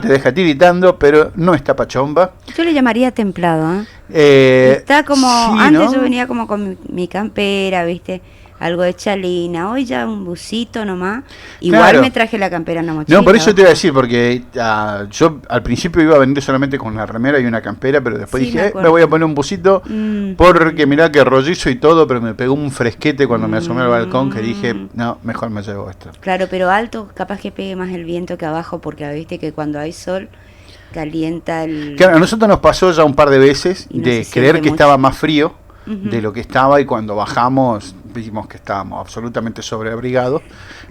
te deja tiritando, pero no está pachomba. Yo le llamaría templado, está como, sí, antes ¿no? yo venía como con mi campera, ¿viste? Algo de chalina, hoy ya un busito nomás. Igual Claro. me traje la campera en la mochila. No, por eso te iba a decir, porque yo al principio iba a venir solamente con una remera y una campera, pero después Sí, dije, me me voy a poner un busito, Mm. porque mirá que rollizo y todo, pero me pegó un fresquete cuando me asomé al balcón que dije, no, mejor me llevo esto. Claro, pero alto, capaz que pegue más el viento que abajo, porque viste que cuando hay sol calienta el... Claro, a nosotros nos pasó ya un par de veces Y no de se creer siente que mucho. estaba más frío Ujú. de lo que estaba, y cuando bajamos vimos que estábamos absolutamente sobreabrigados,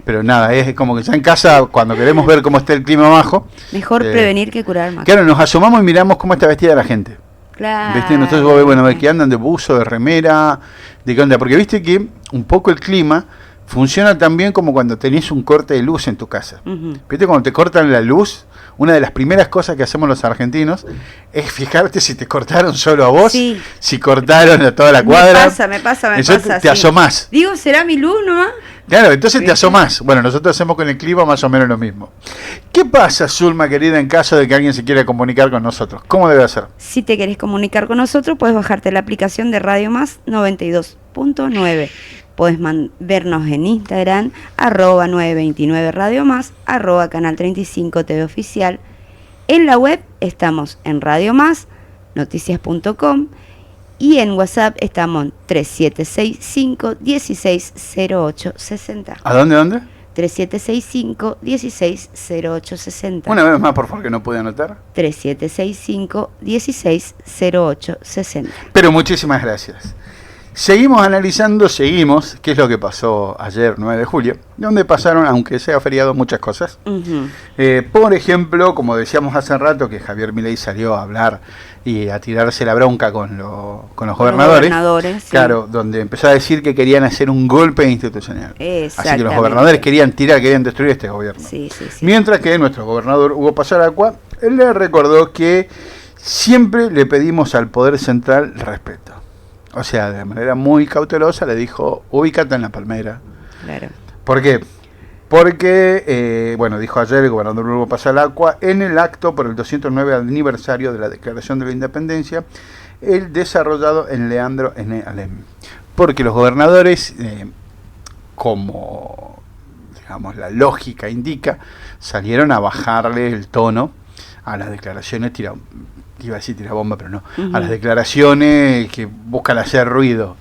pero nada, es como que ya en casa, cuando queremos ver cómo está el clima abajo, Mejor prevenir que curar más. claro, nos asomamos y miramos cómo está vestida la gente. Claro. ¿Viste? Nosotros vos ves, bueno, ves que andan de buzo, de remera, de qué onda, porque viste que un poco el clima funciona también como cuando tenés un corte de luz en tu casa. Ujú. ¿Viste? Cuando te cortan la luz, una de las primeras cosas que hacemos los argentinos es fijarte si te cortaron solo a vos, Sí. si cortaron a toda la cuadra. Me pasa. Entonces te sí. asomás. Digo, ¿será mi luz nomás? Claro, entonces te ¿Viste? asomás. Bueno, nosotros hacemos con el clima más o menos lo mismo. ¿Qué pasa, Zulma, querida, en caso de que alguien se quiera comunicar con nosotros? ¿Cómo debe hacer? Si te querés comunicar con nosotros, puedes bajarte la aplicación de Radio Más 92.9. Puedes vernos en Instagram, @929 Radio Más, @canal 35 TV Oficial. En la web estamos en Radio Más, noticias.com, y en WhatsApp estamos en 3765 160860. ¿A dónde? 3765 160860. Una vez más, por favor, que no pude anotar. 3765 160860. Pero muchísimas gracias. Seguimos analizando, qué es lo que pasó ayer, 9 de julio, donde pasaron, aunque sea feriado, muchas cosas. Ujú. Por ejemplo, como decíamos hace rato, que Javier Milei salió a hablar y a tirarse la bronca con los gobernadores. Sí. Claro, donde empezó a decir que querían hacer un golpe institucional. Así que los Exactamente. gobernadores querían destruir este gobierno. Sí. Mientras que nuestro gobernador Hugo Pasaracua le recordó que siempre le pedimos al Poder Central respeto. O sea, de manera muy cautelosa le dijo, ubícate en la palmera. Claro. ¿Por qué? Porque, dijo ayer el gobernador Hugo Pasaracua, en el acto por el 209 aniversario de la Declaración de la Independencia, el desarrollado en Leandro N. Alem. Porque los gobernadores, como digamos la lógica indica, salieron a bajarle el tono a las declaraciones iba a decir tirabomba, pero no, a las declaraciones que buscan hacer ruido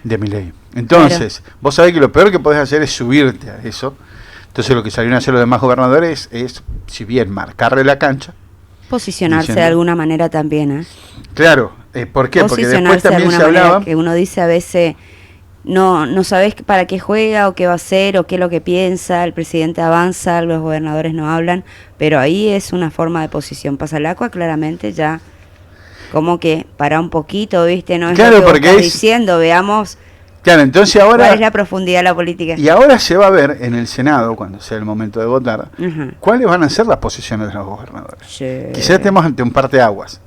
de Milei. Entonces, vos sabés que lo peor que podés hacer es subirte a eso. Entonces lo que salieron a hacer los demás gobernadores es, si bien marcarle la cancha, Posicionarse diciendo, de alguna manera también, Claro, ¿por qué? Porque después Posicionarse de también alguna se hablaba... manera, que uno dice a veces, no sabes para qué juega o qué va a hacer o qué es lo que piensa, el presidente avanza, los gobernadores no hablan, pero ahí es una forma de posición. Pasaracua claramente ya como que para un poquito, ¿viste? No es Claro, lo que vos porque estás es... diciendo, veamos Claro, entonces ahora... cuál es la profundidad de la política. Y ahora se va a ver en el Senado, cuando sea el momento de votar, Ujú. cuáles van a ser las posiciones de los gobernadores. Sí. Quizás estemos ante un parteaguas.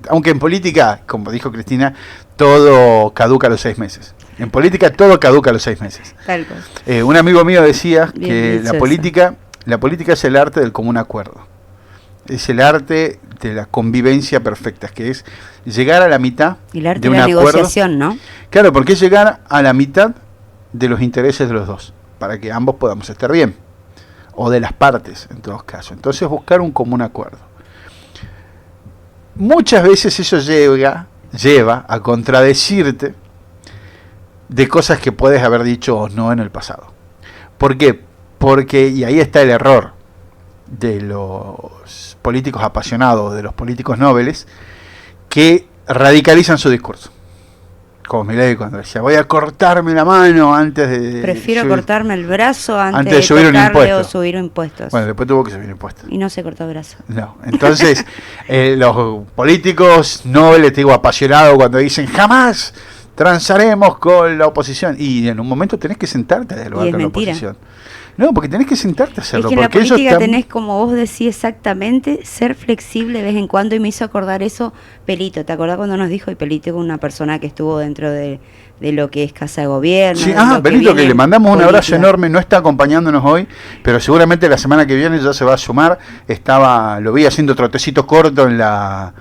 Aunque en política, como dijo Cristina, todo caduca a los 6 meses. En política todo caduca a los 6 meses. Tal cual. Un amigo mío decía Bien que dicho la política es el arte del común acuerdo. Es el arte de la convivencia perfecta, que es llegar a la mitad Y el arte de de un la acuerdo. negociación, ¿no? Claro, porque es llegar a la mitad de los intereses de los dos, para que ambos podamos estar bien, o de las partes en todos casos. Entonces buscar un común acuerdo. Muchas veces eso lleva a contradecirte de cosas que puedes haber dicho o no en el pasado. ¿Por qué? Porque, y ahí está el error de los políticos apasionados, de los políticos nobles, que radicalizan su discurso. Como Milei cuando decía, voy a cortarme la mano antes de... Prefiero cortarme el brazo antes de de subir un tocarle impuesto. o subir impuestos. Bueno, después tuvo que subir impuestos. Y no se cortó el brazo. No, entonces los políticos nobles, te digo, apasionados, cuando dicen jamás transaremos con la oposición, y en un momento tenés que sentarte a dialogar Y es con mentira. la oposición. No, porque tenés que sentarte a hacerlo. Es que en la porque ellos política están... tenés, como vos decís exactamente, ser flexible de vez en cuando, y me hizo acordar eso Pelito. ¿Te acordás cuando nos dijo, y Pelito, una persona que estuvo dentro de lo que es Casa de Gobierno? Sí, de lo Pelito, que viene le mandamos un abrazo política. enorme, no está acompañándonos hoy, pero seguramente la semana que viene ya se va a sumar. Lo vi haciendo trotecito corto en la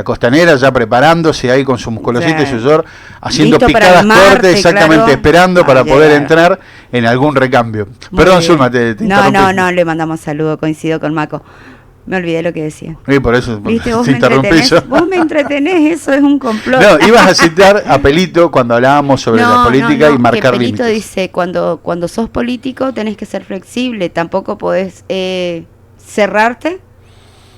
costanera, ya preparándose ahí con su musculosito y su short, haciendo listo para picadas el martes, cortes, exactamente, claro, esperando para llegar. poder entrar en algún recambio. Muy Perdón, bien. Zulma, te interrumpí. No, le mandamos saludo, coincido con Maco. Me olvidé lo que decía. Sí, por eso ¿Viste? Vos te me interrumpí entretenés, yo. vos me entretenés, eso es un complot. No, ibas a citar a Pelito cuando hablábamos sobre la política y marcar que Pelito límites. dice, cuando sos político tenés que ser flexible, tampoco podés cerrarte,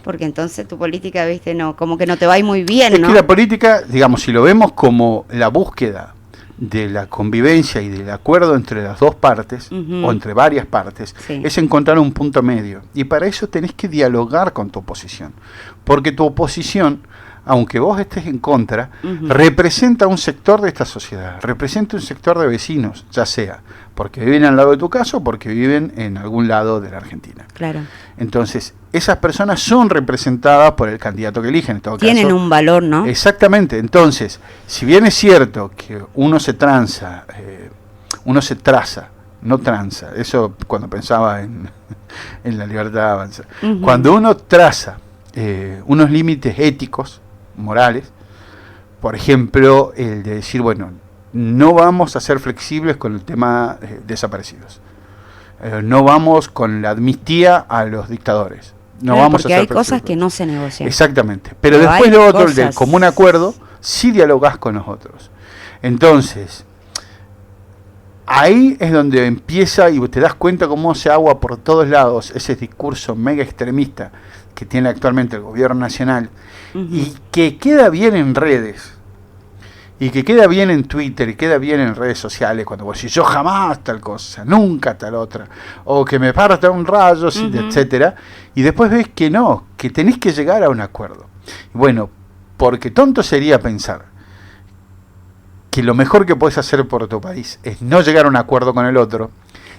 porque entonces tu política, viste, no, como que no te va a ir muy bien, Es ¿no? que la política, digamos, si lo vemos como la búsqueda de la convivencia y del acuerdo entre las dos partes, o entre varias partes, Sí. es encontrar un punto medio. Y para eso tenés que dialogar con tu oposición. Porque tu oposición, aunque vos estés en contra, representa un sector de esta sociedad, representa un sector de vecinos, ya sea porque viven al lado de tu casa o porque viven en algún lado de la Argentina. Claro. Entonces, esas personas son representadas por el candidato que eligen. En todo Tienen caso, un valor, ¿no? exactamente. Entonces, si bien es cierto que uno se traza, no tranza, eso cuando pensaba en la libertad de avanzar. Cuando uno traza unos límites éticos, morales, por ejemplo, el de decir, bueno, no vamos a ser flexibles con el tema desaparecidos. No vamos con la amnistía a los dictadores. No Claro, vamos porque a ser hay cosas flexibles. que no se negocian. Exactamente. Pero Pero después hay lo otro, el del cosas. común acuerdo, sí dialogás con los otros. Entonces, ahí es donde empieza y te das cuenta cómo se agua por todos lados ese discurso mega extremista que tiene actualmente el gobierno nacional y que queda bien en redes. Y que queda bien en Twitter y queda bien en redes sociales cuando vos decís, yo jamás tal cosa, nunca tal otra, o que me parta un rayo, etcétera, y después ves que no, que tenés que llegar a un acuerdo. Y bueno, porque tonto sería pensar que lo mejor que podés hacer por tu país es no llegar a un acuerdo con el otro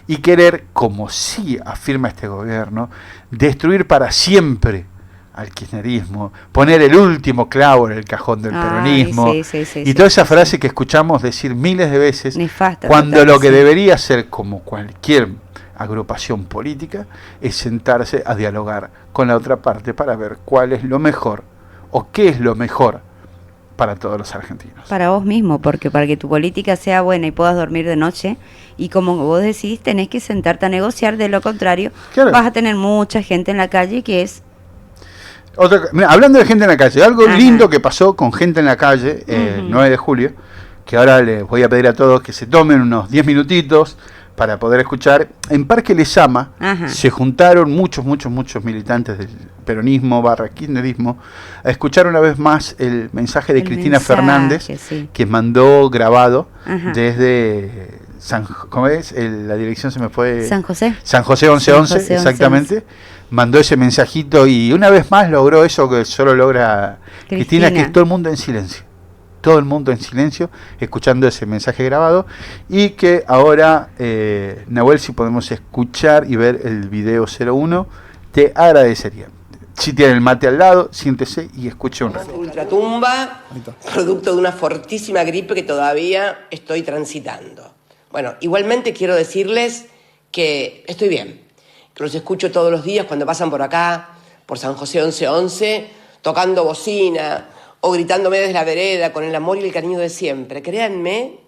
y querer, como sí afirma este gobierno, destruir para siempre al kirchnerismo, poner el último clavo en el cajón del peronismo, y toda esa frase que escuchamos decir miles de veces, nefasta, cuando total, lo que debería ser, como cualquier agrupación política, es sentarse a dialogar con la otra parte para ver cuál es lo mejor o qué es lo mejor para todos los argentinos. Para vos mismo, porque para que tu política sea buena y puedas dormir de noche, y como vos decís, tenés que sentarte a negociar, de lo contrario, Claro. vas a tener mucha gente en la calle que es... Mira, hablando de gente en la calle, algo lindo que pasó con gente en la calle el 9 de julio, que ahora les voy a pedir a todos que se tomen unos 10 minutitos para poder escuchar. En Parque Lezama se juntaron muchos militantes del peronismo / kirchnerismo a escuchar una vez más el mensaje de Cristina Fernández, que mandó grabado desde ¿cómo es? La dirección se me fue. San José 1111, exactamente. 11. Mandó ese mensajito y una vez más logró eso que solo logra Cristina, que es todo el mundo en silencio. Todo el mundo en silencio, escuchando ese mensaje grabado. Y que ahora, Nahuel, si podemos escuchar y ver el video 01, te agradecería. Si tiene el mate al lado, siéntese y escuche un rato. Ultratumba, producto de una fortísima gripe que todavía estoy transitando. Bueno, igualmente quiero decirles que estoy bien, que los escucho todos los días cuando pasan por acá, por San José 1111, tocando bocina o gritándome desde la vereda con el amor y el cariño de siempre. Créanme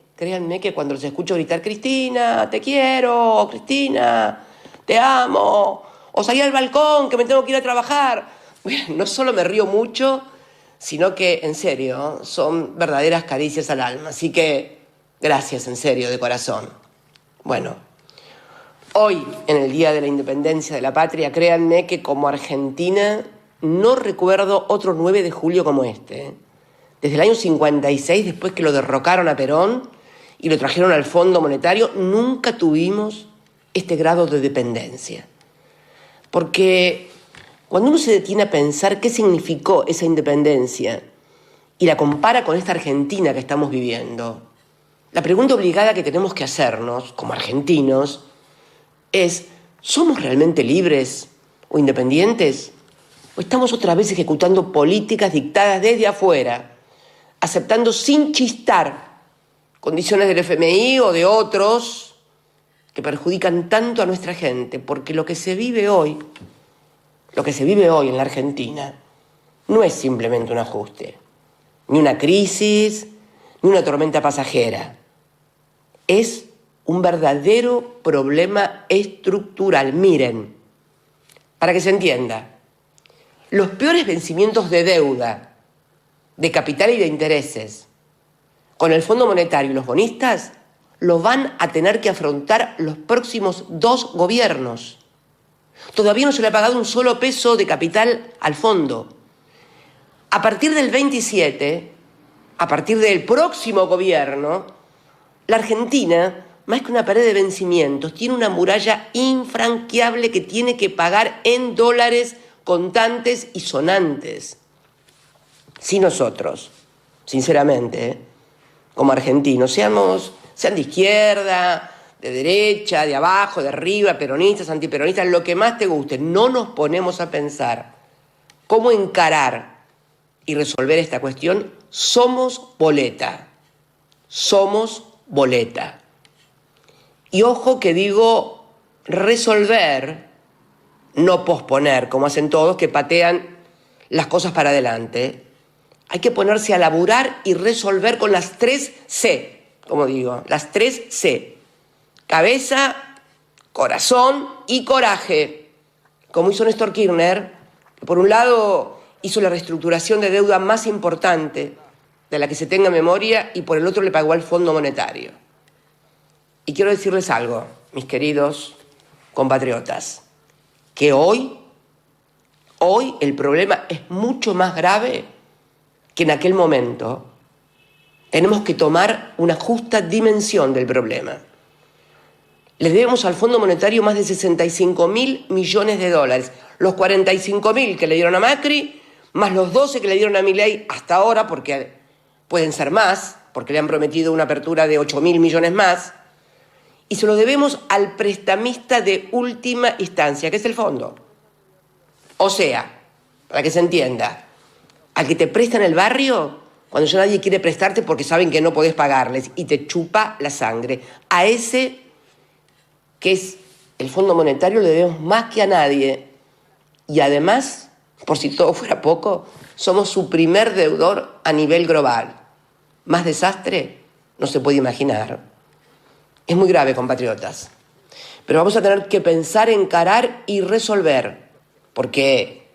que cuando los escucho gritar, Cristina, te quiero, Cristina, te amo, o salí al balcón que me tengo que ir a trabajar, bueno, no solo me río mucho, sino que, en serio, son verdaderas caricias al alma. Así que, gracias, en serio, de corazón. Bueno, hoy, en el Día de la Independencia de la Patria, créanme que como Argentina no recuerdo otro 9 de julio como este. Desde el año 56, después que lo derrocaron a Perón y lo trajeron al Fondo Monetario, nunca tuvimos este grado de dependencia. Porque cuando uno se detiene a pensar qué significó esa independencia y la compara con esta Argentina que estamos viviendo, la pregunta obligada que tenemos que hacernos como argentinos es, ¿somos realmente libres o independientes? ¿O estamos otra vez ejecutando políticas dictadas desde afuera, aceptando sin chistar condiciones del FMI o de otros que perjudican tanto a nuestra gente? Porque lo que se vive hoy en la Argentina, no es simplemente un ajuste, ni una crisis, ni una tormenta pasajera. Es un verdadero problema estructural. Miren, para que se entienda, los peores vencimientos de deuda, de capital y de intereses, con el Fondo Monetario y los bonistas, lo van a tener que afrontar los próximos 2 gobiernos. Todavía no se le ha pagado un solo peso de capital al fondo. A partir del 27, a partir del próximo gobierno, la Argentina, más que una pared de vencimientos, tiene una muralla infranqueable que tiene que pagar en dólares contantes y sonantes. Si nosotros, sinceramente, como argentinos, sean de izquierda, de derecha, de abajo, de arriba, peronistas, antiperonistas, lo que más te guste, no nos ponemos a pensar cómo encarar y resolver esta cuestión, somos boleta. Somos boleta. Y ojo que digo resolver, no posponer, como hacen todos que patean las cosas para adelante. Hay que ponerse a laburar y resolver con las 3 C, como digo, las 3 C. Cabeza, corazón y coraje. Como hizo Néstor Kirchner, que por un lado hizo la reestructuración de deuda más importante de la que se tenga memoria y por el otro le pagó al Fondo Monetario. Y quiero decirles algo, mis queridos compatriotas, que hoy el problema es mucho más grave que en aquel momento. Tenemos que tomar una justa dimensión del problema. Le debemos al Fondo Monetario más de 65.000 millones de dólares. Los 45.000 que le dieron a Macri, más los 12 que le dieron a Milei hasta ahora, porque pueden ser más, porque le han prometido una apertura de 8.000 millones más. Y se lo debemos al prestamista de última instancia, que es el fondo. O sea, para que se entienda, al que te presta en el barrio, cuando ya nadie quiere prestarte porque saben que no podés pagarles y te chupa la sangre. A ese, que es el Fondo Monetario, le debemos más que a nadie. Y además, por si todo fuera poco, somos su primer deudor a nivel global. Más desastre no se puede imaginar. Es muy grave, compatriotas. Pero vamos a tener que pensar, encarar y resolver. Porque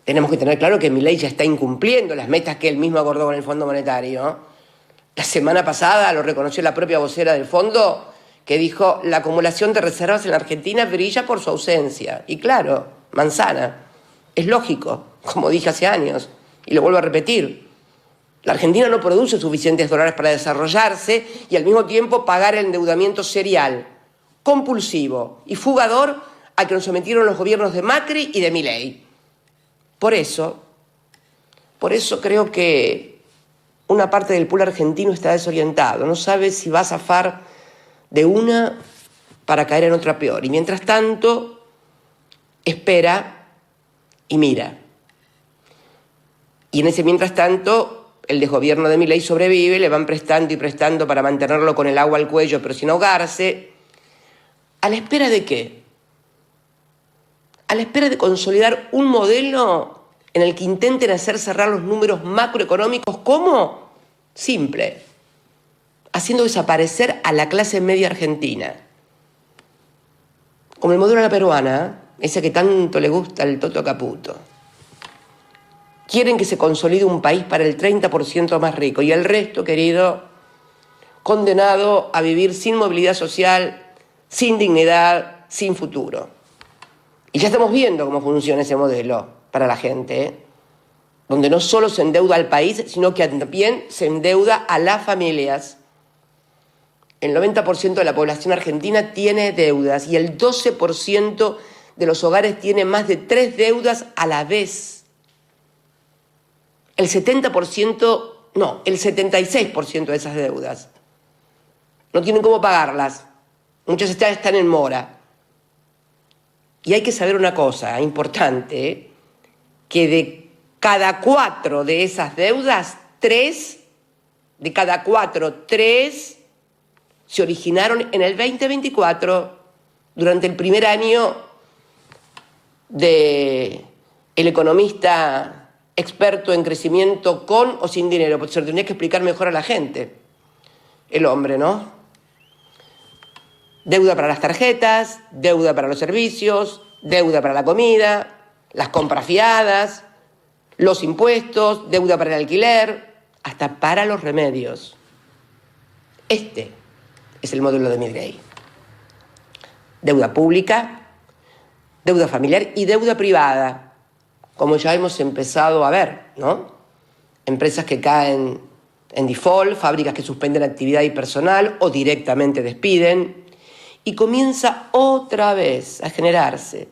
tenemos que tener claro que Milei ya está incumpliendo las metas que él mismo acordó con el Fondo Monetario. La semana pasada lo reconoció la propia vocera del fondo, que dijo: la acumulación de reservas en la Argentina brilla por su ausencia. Y claro, manzana, es lógico, como dije hace años, y lo vuelvo a repetir. La Argentina no produce suficientes dólares para desarrollarse y al mismo tiempo pagar el endeudamiento serial, compulsivo y fugador al que nos sometieron los gobiernos de Macri y de Milei. Por eso creo que una parte del pueblo argentino está desorientado, no sabe si va a zafar de una para caer en otra peor. Y mientras tanto, espera y mira. Y en ese mientras tanto, el desgobierno de Milei sobrevive, le van prestando y prestando para mantenerlo con el agua al cuello, pero sin ahogarse. ¿A la espera de qué? A la espera de consolidar un modelo en el que intenten hacer cerrar los números macroeconómicos. ¿Cómo? Simple. Haciendo desaparecer a la clase media argentina. Como el modelo de la peruana, ese que tanto le gusta al Toto Caputo. Quieren que se consolide un país para el 30% más rico y el resto, querido, condenado a vivir sin movilidad social, sin dignidad, sin futuro. Y ya estamos viendo cómo funciona ese modelo para la gente, ¿eh? Donde no solo se endeuda al país, sino que también se endeuda a las familias. El 90% de la población argentina tiene deudas y el 12% de los hogares tiene más de 3 deudas a la vez. El 76% de esas deudas no tienen cómo pagarlas. Muchas están en mora. Y hay que saber una cosa importante, que de cada 4 de esas deudas, 3 se originaron en el 2024, durante el primer año de el economista experto en crecimiento con o sin dinero, porque se lo tenía que explicar mejor a la gente, el hombre, ¿no? Deuda para las tarjetas, deuda para los servicios, deuda para la comida, las compras fiadas, los impuestos, deuda para el alquiler, hasta para los remedios. Este es el modelo de Milei. Deuda pública, deuda familiar y deuda privada, como ya hemos empezado a ver, ¿no? Empresas que caen en default, fábricas que suspenden actividad y personal o directamente despiden, y comienza otra vez a generarse,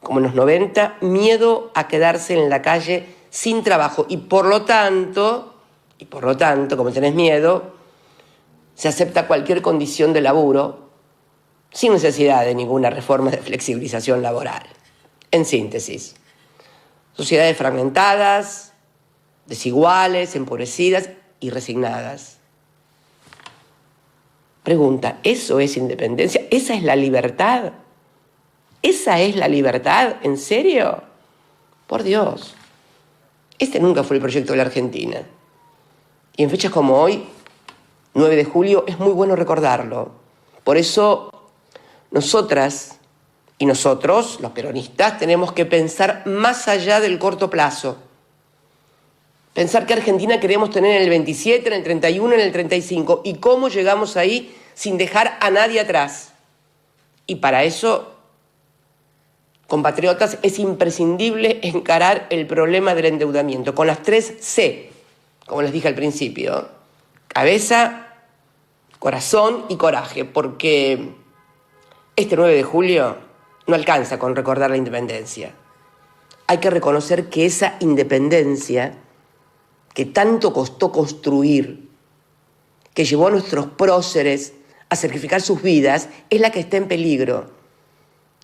como en los 90, miedo a quedarse en la calle sin trabajo, y por lo tanto, como tenés miedo, se acepta cualquier condición de laburo sin necesidad de ninguna reforma de flexibilización laboral. En síntesis, sociedades fragmentadas, desiguales, empobrecidas y resignadas. Pregunta, ¿eso es independencia? ¿Esa es la libertad? ¿Esa es la libertad? ¿En serio? Por Dios. Este nunca fue el proyecto de la Argentina. Y en fechas como hoy, 9 de julio, es muy bueno recordarlo. Por eso, nosotras y nosotros, los peronistas, tenemos que pensar más allá del corto plazo. Pensar qué Argentina queremos tener en el 27, en el 31, en el 35, y cómo llegamos ahí sin dejar a nadie atrás. Y para eso, compatriotas, es imprescindible encarar el problema del endeudamiento con las 3 C, como les dije al principio: cabeza, corazón y coraje, porque este 9 de julio no alcanza con recordar la independencia. Hay que reconocer que esa independencia que tanto costó construir, que llevó a nuestros próceres a sacrificar sus vidas, es la que está en peligro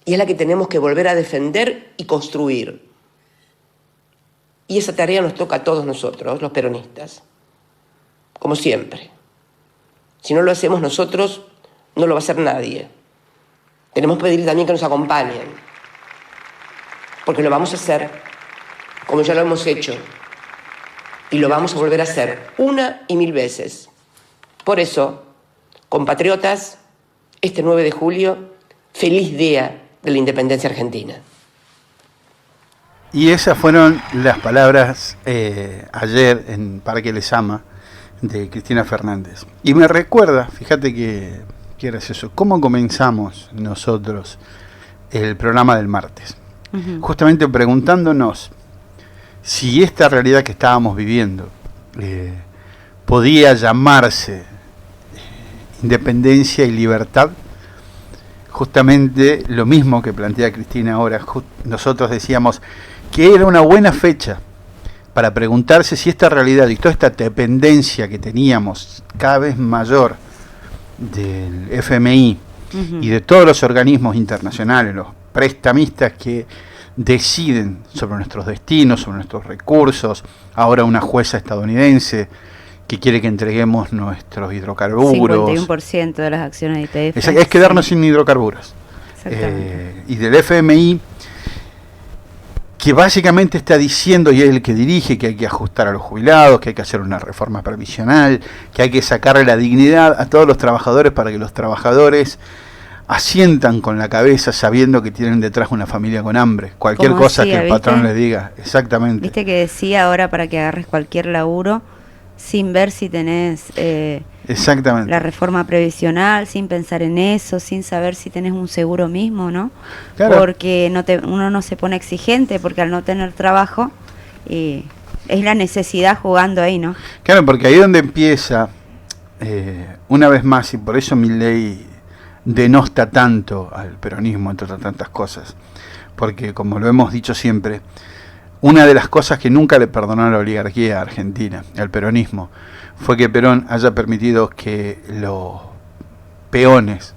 y es la que tenemos que volver a defender y construir. Y esa tarea nos toca a todos nosotros, los peronistas, como siempre. Si no lo hacemos nosotros, no lo va a hacer nadie. Tenemos que pedir también que nos acompañen, porque lo vamos a hacer como ya lo hemos hecho. Y lo vamos a volver a hacer 1 y 1000 veces. Por eso, compatriotas, este 9 de julio, feliz día de la independencia argentina. Y esas fueron las palabras ayer en Parque Lezama de Cristina Fernández. Y me recuerda, fíjate que gracioso, cómo comenzamos nosotros el programa del martes. Justamente preguntándonos si esta realidad que estábamos viviendo podía llamarse independencia y libertad. Justamente lo mismo que plantea Cristina ahora. Nosotros decíamos que era una buena fecha para preguntarse si esta realidad y toda esta dependencia que teníamos cada vez mayor del FMI y de todos los organismos internacionales, los prestamistas que deciden sobre nuestros destinos, sobre nuestros recursos, ahora una jueza estadounidense que quiere que entreguemos nuestros hidrocarburos. 51% de las acciones de ITF. Es quedarnos sin hidrocarburos. Y del FMI, que básicamente está diciendo, y es el que dirige, que hay que ajustar a los jubilados, que hay que hacer una reforma previsional, que hay que sacarle la dignidad a todos los trabajadores para que los trabajadores asientan con la cabeza sabiendo que tienen detrás una familia con hambre. Cualquier cosa que el patrón les diga. Exactamente. Viste que decía ahora para que agarres cualquier laburo sin ver si tenés exactamente la reforma previsional, sin pensar en eso, sin saber si tenés un seguro mismo, ¿no? Claro. Porque uno no se pone exigente, porque al no tener trabajo es la necesidad jugando ahí, ¿no? Claro, porque ahí es donde empieza una vez más, y por eso Milei denosta tanto al peronismo, entre otras tantas cosas, porque como lo hemos dicho siempre, una de las cosas que nunca le perdonó a la oligarquía argentina, al peronismo, fue que Perón haya permitido que los peones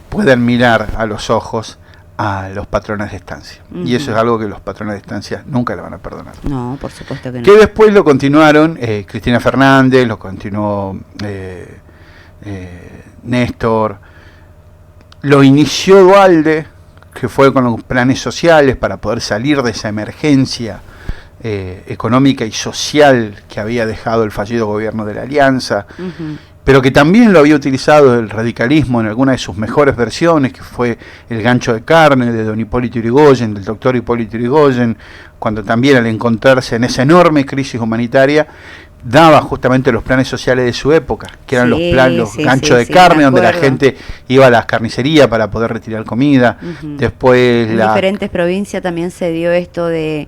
puedan mirar a los ojos a los patrones de estancia. Y eso es algo que los patrones de estancia nunca le van a perdonar. No, por supuesto que no. Que después lo continuaron Cristina Fernández, lo continuó Néstor, lo inició Duhalde, que fue con los planes sociales para poder salir de esa emergencia económica y social que había dejado el fallido gobierno de la Alianza, pero que también lo había utilizado el radicalismo en alguna de sus mejores versiones, que fue el gancho de carne de don Hipólito Yrigoyen, del doctor Hipólito Yrigoyen, cuando también al encontrarse en esa enorme crisis humanitaria, daba justamente los planes sociales de su época, que eran los ganchos de carne, donde la gente iba a las carnicerías para poder retirar comida. Después en diferentes provincias también se dio esto de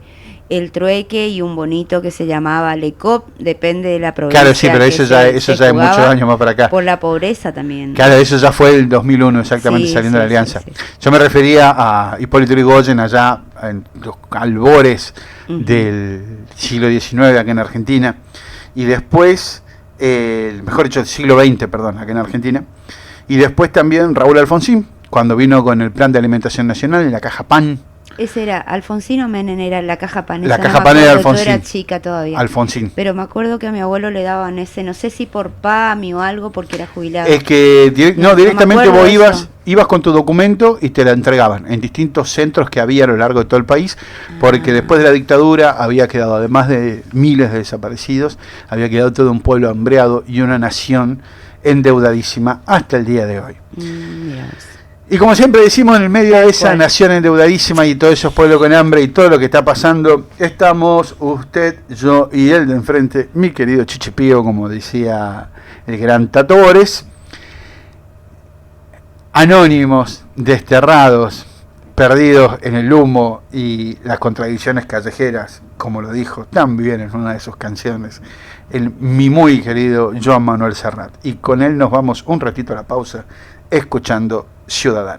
el trueque y un bonito que se llamaba Lecop, depende de la provincia. Claro, sí, pero eso ya es muchos años más para acá. Por la pobreza también. Claro, eso ya fue el 2001, exactamente, saliendo de la Alianza. Yo me refería a Hipólito Yrigoyen allá en los albores del siglo XIX acá en Argentina, y después, mejor dicho, del siglo XX, perdón, acá en Argentina, y después también Raúl Alfonsín, cuando vino con el Plan de Alimentación Nacional en la Caja PAN. Ese era Alfonsín Menem, era la Caja PAN. La Caja PAN era Alfonsín. Yo era chica todavía. Alfonsín. Pero me acuerdo que a mi abuelo le daban ese, no sé si por PAMI o algo, porque era jubilado. Es que directamente vos ibas con tu documento y te la entregaban en distintos centros que había a lo largo de todo el país, porque después de la dictadura había quedado, además de miles de desaparecidos, había quedado todo un pueblo hambreado y una nación endeudadísima hasta el día de hoy. Y como siempre decimos, en el medio de esa nación endeudadísima y todos esos pueblos con hambre y todo lo que está pasando, estamos usted, yo y él de enfrente, mi querido Chichipío, como decía el gran Tato Bores, anónimos, desterrados, perdidos en el humo y las contradicciones callejeras, como lo dijo también en una de sus canciones mi muy querido Joan Manuel Serrat. Y con él nos vamos un ratito a la pausa escuchando Ciudadano.